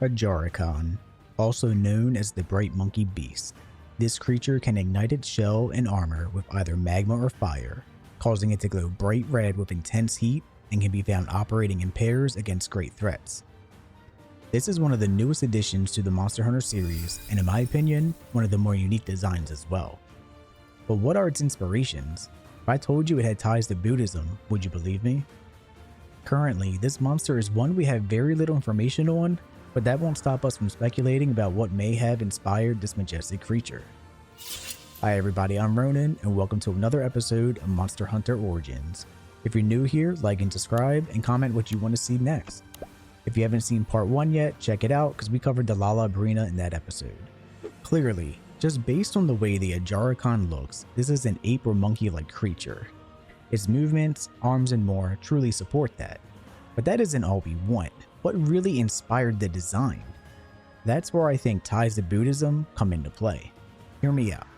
Ajarakan, also known as the Bright Monkey Beast. This creature can ignite its shell and armor with either magma or fire, causing it to glow bright red with intense heat, and can be found operating in pairs against great threats. This is one of the newest additions to the Monster Hunter series, and in my opinion, one of the more unique designs as well. But what are its inspirations? If I told you it had ties to Buddhism, would you believe me? Currently, this monster is one we have very little information on, but that won't stop us from speculating about what may have inspired this majestic creature. Hi everybody, I'm Ronan, and welcome to another episode of Monster Hunter Origins. If you're new here, like and subscribe, and comment what you want to see next. If you haven't seen part 1 yet, check it out because we covered the Lala Brina in that episode. Clearly, just based on the way the Ajarakan looks, this is an ape or monkey-like creature. Its movements, arms, and more truly support that. But that isn't all we want. What really inspired the design? That's where I think ties to Buddhism come into play. Hear me out.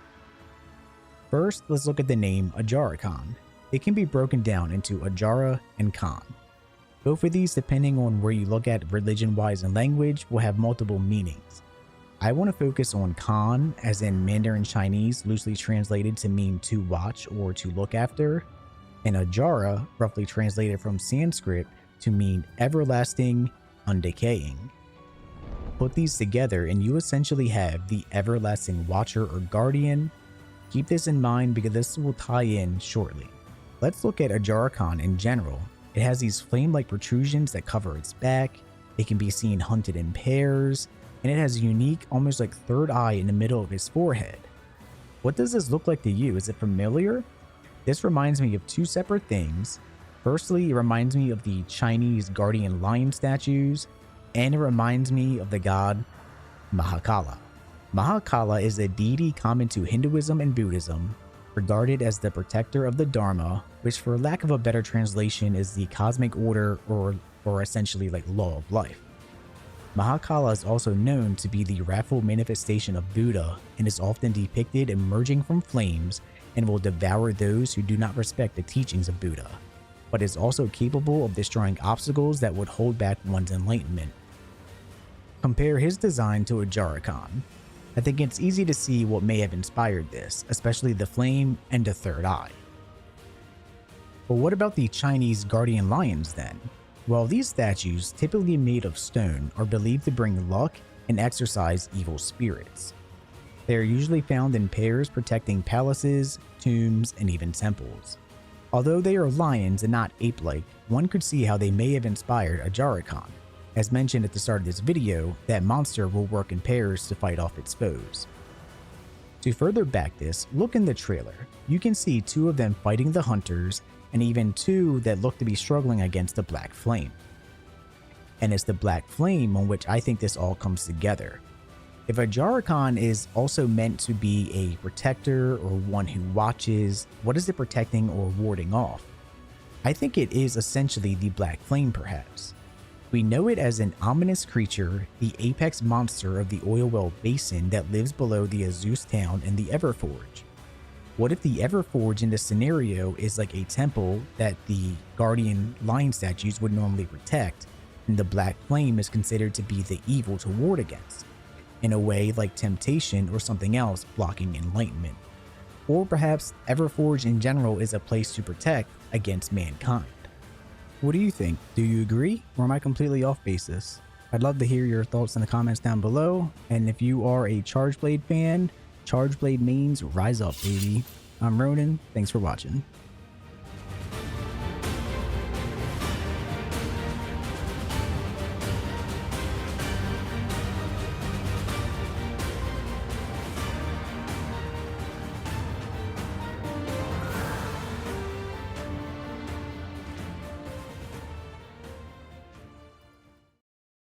First, let's look at the name Ajarakan. It can be broken down into Ajara and Kan. Both of these, depending on where you look at religion-wise and language, will have multiple meanings. I want to focus on Kan, as in Mandarin Chinese, loosely translated to mean to watch or to look after, and Ajara, roughly translated from Sanskrit, to mean everlasting, undecaying. Put these together and you essentially have the everlasting watcher or guardian. Keep this in mind because this will tie in shortly. Let's look at Ajarakan in general. It has these flame-like protrusions that cover its back, it can be seen hunted in pairs, and it has a unique, almost like third eye in the middle of its forehead. What does this look like to you? Is it familiar? This reminds me of two separate things. Firstly, it reminds me of the Chinese guardian lion statues, and it reminds me of the god Mahakala. Mahakala is a deity common to Hinduism and Buddhism, regarded as the protector of the Dharma, which for lack of a better translation is the cosmic order or essentially like law of life. Mahakala is also known to be the wrathful manifestation of Buddha and is often depicted emerging from flames and will devour those who do not respect the teachings of Buddha, but is also capable of destroying obstacles that would hold back one's enlightenment. Compare his design to Ajarakan. I think it's easy to see what may have inspired this, especially the flame and the third eye. But what about the Chinese guardian lions then? Well, these statues, typically made of stone, are believed to bring luck and exorcise evil spirits. They are usually found in pairs protecting palaces, tombs, and even temples. Although they are lions and not ape-like, one could see how they may have inspired Ajarakan. As mentioned at the start of this video, that monster will work in pairs to fight off its foes. To further back this, look in the trailer. You can see two of them fighting the hunters, and even two that look to be struggling against the Black Flame. And it's the Black Flame on which I think this all comes together. If Ajarakan is also meant to be a protector or one who watches, what is it protecting or warding off? I think it is essentially the Black Flame perhaps. We know it as an ominous creature, the apex monster of the oil well basin that lives below the Azus town and the Everforge. What if the Everforge in this scenario is like a temple that the guardian lion statues would normally protect, and the Black Flame is considered to be the evil to ward against, in a way like temptation or something else blocking enlightenment? Or perhaps Everforge in general is a place to protect against mankind. What do you think? Do you agree, or am I completely off basis? I'd love to hear your thoughts in the comments down below, and if you are a Chargeblade fan, Chargeblade mains rise up, baby. I'm Ronan, thanks for watching.